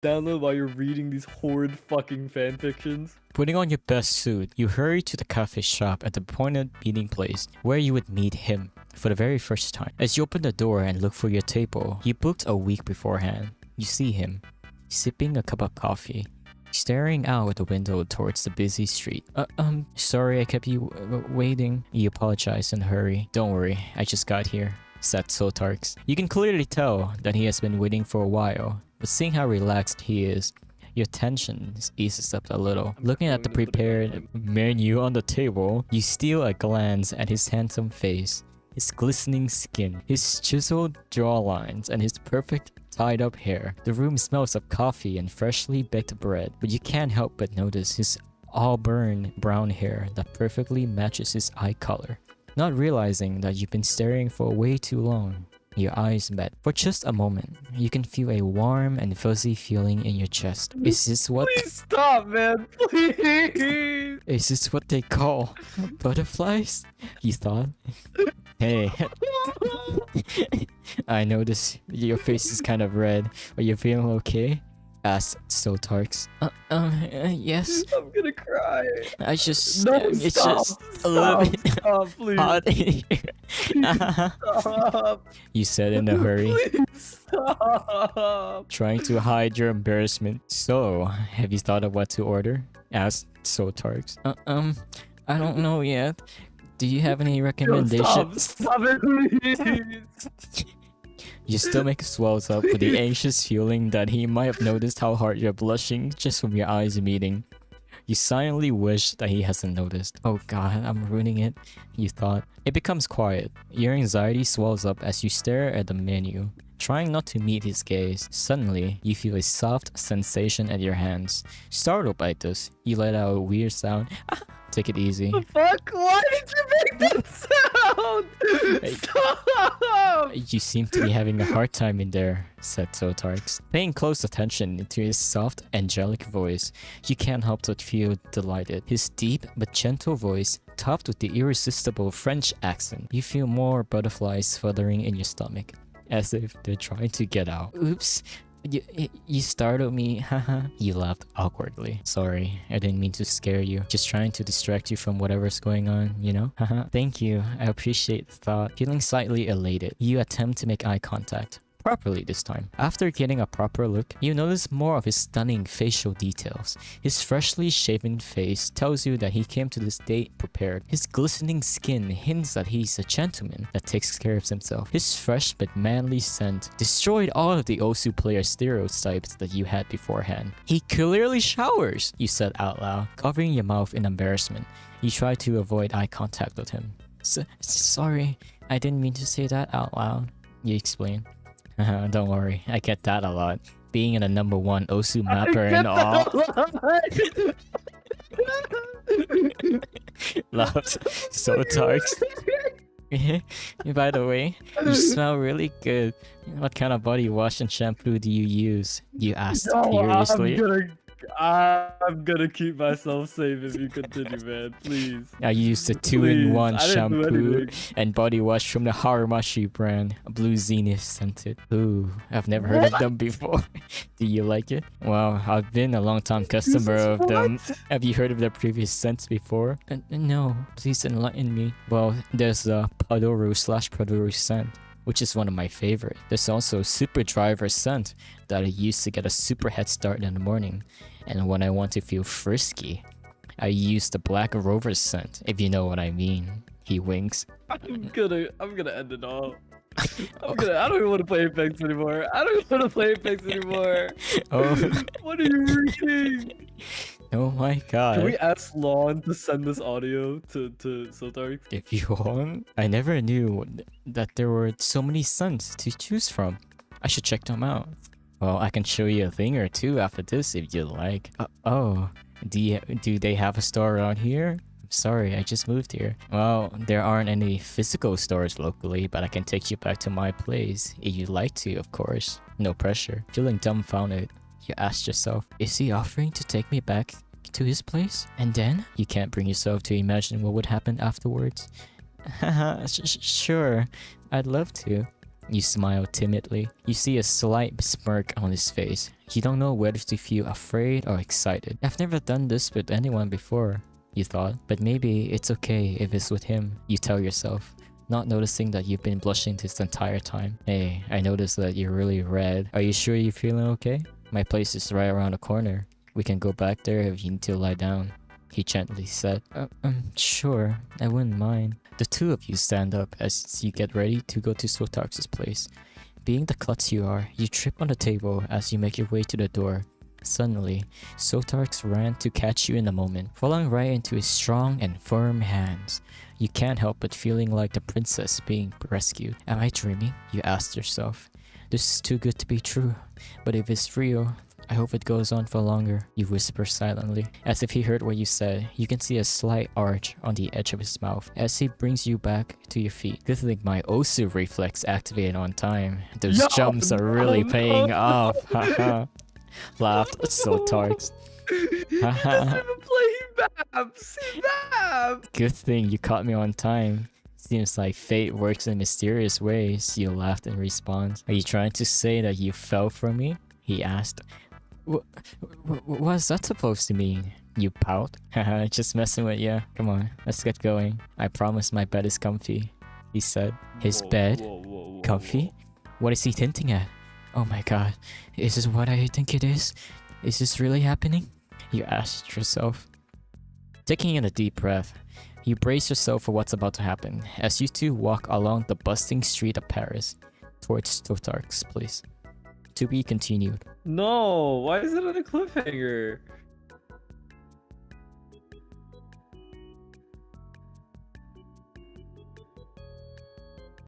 download while you're reading these horrid fucking fanfictions. Putting on your best suit, you hurry to the cafe shop at the appointed meeting place where you would meet him for the very first time. As you open the door and look for your table you booked a week beforehand, you see him, sipping a cup of coffee, staring out the window towards the busy street. Sorry I kept you waiting. You apologize in a hurry. Don't worry, I just got here, said Sotarks. You can clearly tell that he has been waiting for a while, but seeing how relaxed he is, your tension eases up a little. Looking at the prepared menu on the table, you steal a glance at his handsome face, his glistening skin, his chiseled jawlines, and his perfect tied-up hair. The room smells of coffee and freshly baked bread, but you can't help but notice his auburn brown hair that perfectly matches his eye color. Not realizing that you've been staring for way too long, your eyes met. For just a moment, you can feel a warm and fuzzy feeling in your chest. Is this what— Please stop, man. Please. Is this what they call butterflies? You thought? Hey, I notice your face is kind of red. Are you feeling okay? Asked Sotarks. Yes. I'm gonna cry. I just— No, it's stop. just a little bit Stop, please. hot in here. Stop. You said in a hurry, Please stop. trying to hide your embarrassment. So, have you thought of what to order? Asked Sotarks. I don't know yet. Do you have any Yo, recommendations? Stop it, please. Your stomach swells up with the anxious feeling that he might have noticed how hard you're blushing just from your eyes meeting. You silently wish that he hasn't noticed. Oh god, I'm ruining it, you thought. It becomes quiet. Your anxiety swells up as you stare at the menu, trying not to meet his gaze. Suddenly, you feel a soft sensation at your hands. Startled by this, you let out a weird sound. Take it easy. The fuck? Why did you make that sound? Stop! You seem to be having a hard time in there, said Sotarks. Paying close attention to his soft, angelic voice, you can't help but feel delighted. His deep but gentle voice, topped with the irresistible French accent, you feel more butterflies fluttering in your stomach, as if they're trying to get out. Oops. You startled me, haha. You laughed awkwardly. Sorry, I didn't mean to scare you. Just trying to distract you from whatever's going on, you know? Haha. Thank you, I appreciate the thought. Feeling slightly elated, you attempt to make eye contact. Properly this time. After getting a proper look, you notice more of his stunning facial details. His freshly shaven face tells you that he came to this date prepared. His glistening skin hints that he's a gentleman that takes care of himself. His fresh but manly scent destroyed all of the Osu player stereotypes that you had beforehand. He clearly showers, you said out loud, covering your mouth in embarrassment. You try to avoid eye contact with him. Sorry, I didn't mean to say that out loud, you explain. Don't worry, I get that a lot. Being in a #1 Osu mapper and all. Loves Sotarks. By the way, you smell really good. What kind of body wash and shampoo do you use? You asked curiously. I'm gonna keep myself safe if you continue, man. Please. I used the Please. 2-in-1 I didn't do shampoo anything. and body wash from the Harumashi brand, blue zenith scented. Ooh, I've never heard of them before. Do you like it? Well, I've been a long time customer of them. Have you heard of their previous scents before? No, please enlighten me. Well, there's the Padoru/Padoru scent, which is one of my favorite. There's also Super Driver scent that I use to get a super head start in the morning. And when I want to feel frisky, I use the Black Rover scent, if you know what I mean. He winks. I'm gonna end it all. I don't even want to play Apex anymore. I don't even want to play Apex anymore. Oh. What are you reading? Oh my god. Can we ask Lon to send this audio to Sotarks? If you want. I never knew that there were so many scents to choose from. I should check them out. Well, I can show you a thing or two after this if you like. Oh, do they have a store around here? Sorry, I just moved here. Well, there aren't any physical stores locally, but I can take you back to my place if you'd like to, of course. No pressure. Feeling dumbfounded, you asked yourself, is he offering to take me back to his place? And then? You can't bring yourself to imagine what would happen afterwards. Haha, sure, I'd love to. You smile timidly. You see a slight smirk on his face. You don't know whether to feel afraid or excited. I've never done this with anyone before, you thought, but maybe it's okay if it's with him, you tell yourself, not noticing that you've been blushing this entire time. Hey, I noticed that you're really red. Are you sure you're feeling okay? My place is right around the corner. We can go back there if you need to lie down, he gently said. Sure, I wouldn't mind. The two of you stand up as you get ready to go to Sotarks' place. Being the klutz you are, you trip on the table as you make your way to the door. Suddenly, Sotarks ran to catch you in a moment, falling right into his strong and firm hands. You can't help but feeling like the princess being rescued. Am I dreaming? You asked yourself. This is too good to be true, but if it's real, I hope it goes on for longer, you whisper silently. As if he heard what you said, you can see a slight arch on the edge of his mouth as he brings you back to your feet. Good thing my Osu reflex activated on time. Those jumps are really paying off. Haha. Laughed Sotarks. Haha. Good thing you caught me on time. Seems like fate works in mysterious ways, you laughed in response. Are you trying to say that you fell for me? He asked. What's that supposed to mean? You pout. Haha, just messing with you. Come on, let's get going. I promise my bed is comfy, he said. His bed? Comfy? What is he hinting at? Oh my god, is this what I think it is? Is this really happening? You asked yourself. Taking in a deep breath, you brace yourself for what's about to happen as you two walk along the bustling street of Paris towards Sotarks' place. To be continued. No, why is it on a cliffhanger?